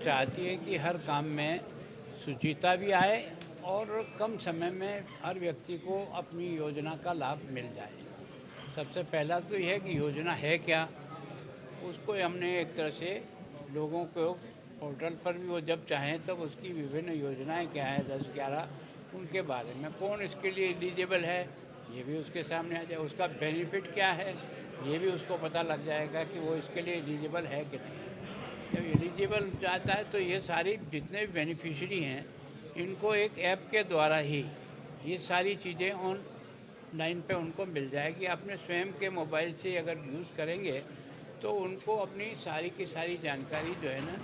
चाहती है कि हर काम में शुचिता भी आए और कम समय में हर व्यक्ति को अपनी योजना का लाभ मिल जाए। सबसे पहला तो यह है कि योजना है क्या, उसको हमने एक तरह से लोगों को पोर्टल पर भी वो जब चाहें तब उसकी विभिन्न योजनाएं क्या है 10-11 उनके बारे में कौन इसके लिए एलिजिबल है ये भी उसके सामने आ जाए, उसका बेनिफिट क्या है ये भी उसको पता लग जाएगा कि वो इसके लिए एलिजिबल है कि नहीं। जब एलिजिबल जाता है तो ये सारी जितने भी बेनिफिशरी हैं इनको एक ऐप के द्वारा ही ये सारी चीज़ें ऑनलाइन पे उनको मिल जाएगी। अपने स्वयं के मोबाइल से अगर यूज़ करेंगे तो उनको अपनी सारी की सारी जानकारी जो है ना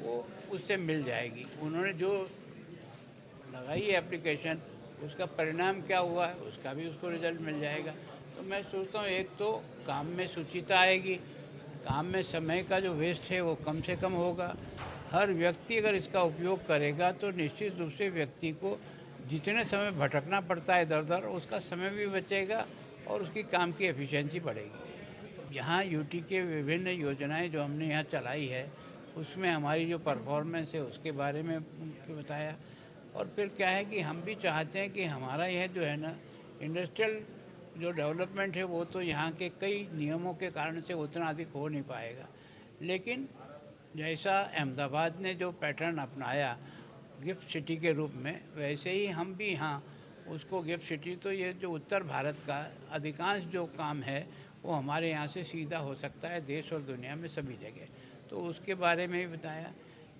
वो उससे मिल जाएगी। उन्होंने जो लगाई है एप्लीकेशन उसका परिणाम क्या हुआ है उसका भी उसको रिजल्ट मिल जाएगा। तो मैं सोचता हूँ एक तो काम में शुचिता आएगी, काम में समय का जो वेस्ट है वो कम से कम होगा। हर व्यक्ति अगर इसका उपयोग करेगा तो निश्चित रूप से व्यक्ति को जितने समय भटकना पड़ता है इधर उधर उसका समय भी बचेगा और उसकी काम की एफिशिएंसी बढ़ेगी। यहाँ यूटी के विभिन्न योजनाएं जो हमने यहाँ चलाई है उसमें हमारी जो परफॉर्मेंस है उसके बारे में उनको बताया। और फिर क्या है कि हम भी चाहते हैं कि हमारा यह जो है ना इंडस्ट्रियल जो डेवलपमेंट है वो तो यहाँ के कई नियमों के कारण से उतना अधिक हो नहीं पाएगा, लेकिन जैसा अहमदाबाद ने जो पैटर्न अपनाया गिफ्ट सिटी के रूप में वैसे ही हम भी यहाँ उसको गिफ्ट सिटी, तो ये जो उत्तर भारत का अधिकांश जो काम है वो हमारे यहाँ से सीधा हो सकता है देश और दुनिया में सभी जगह। तो उसके बारे में भी बताया।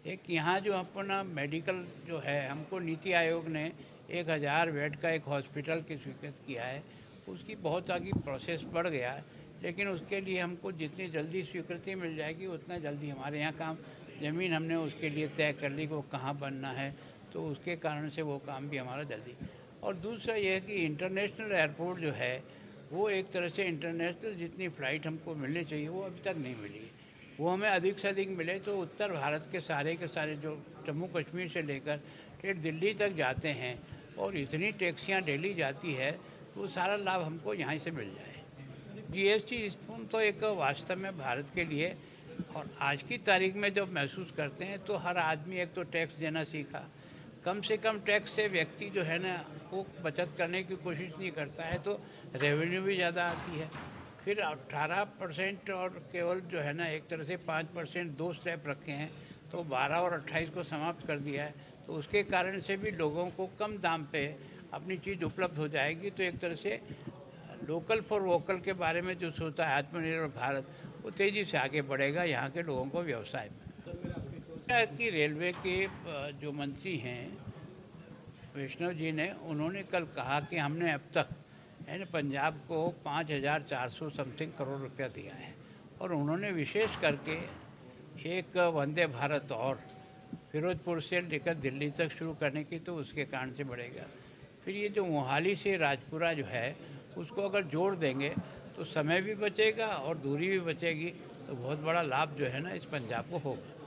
एक यहाँ जो अपना मेडिकल जो है हमको नीति आयोग ने 1000 बेड का एक हॉस्पिटल की स्वीकृत किया है, उसकी बहुत आगे प्रोसेस बढ़ गया है, लेकिन उसके लिए हमको जितनी जल्दी स्वीकृति मिल जाएगी उतना जल्दी हमारे यहाँ काम ज़मीन हमने उसके लिए तय कर ली कि वो कहाँ बनना है, तो उसके कारण से वो काम भी हमारा जल्दी। और दूसरा ये है कि इंटरनेशनल एयरपोर्ट जो है वो एक तरह से इंटरनेशनल जितनी फ़्लाइट हमको मिलनी चाहिए वो अभी तक नहीं मिली, वो हमें अधिक से अधिक मिले तो उत्तर भारत के सारे जो जम्मू कश्मीर से लेकर फिर दिल्ली तक जाते हैं और इतनी टैक्सियाँ डेली जाती है तो वो सारा लाभ हमको यहाँ से मिल जाए। जीएसटी स्कीम तो एक वास्तव में भारत के लिए और आज की तारीख में जब महसूस करते हैं तो हर आदमी एक तो टैक्स देना सीखा, कम से कम टैक्स से व्यक्ति जो है ना वो बचत करने की कोशिश नहीं करता है तो रेवेन्यू भी ज़्यादा आती है। फिर 18% और केवल जो है ना एक तरह से 5% दो स्टेप रखे हैं तो 12 और 28 को समाप्त कर दिया है, तो उसके कारण से भी लोगों को कम दाम पे अपनी चीज़ उपलब्ध हो जाएगी। तो एक तरह से लोकल फॉर वोकल के बारे में जो सोचता है आत्मनिर्भर भारत वो तेज़ी से आगे बढ़ेगा यहाँ के लोगों को व्यवसाय में। कि रेलवे के जो मंत्री हैं वैष्णव जी ने उन्होंने कल कहा कि हमने अब तक है ना पंजाब को 5400 समथिंग करोड़ रुपया दिया है और उन्होंने विशेष करके एक वंदे भारत और फिरोजपुर से लेकर दिल्ली तक शुरू करने की, तो उसके कारण से बढ़ेगा। फिर ये जो मोहाली से राजपुरा जो है उसको अगर जोड़ देंगे तो समय भी बचेगा और दूरी भी बचेगी, तो बहुत बड़ा लाभ जो है ना इस पंजाब को होगा।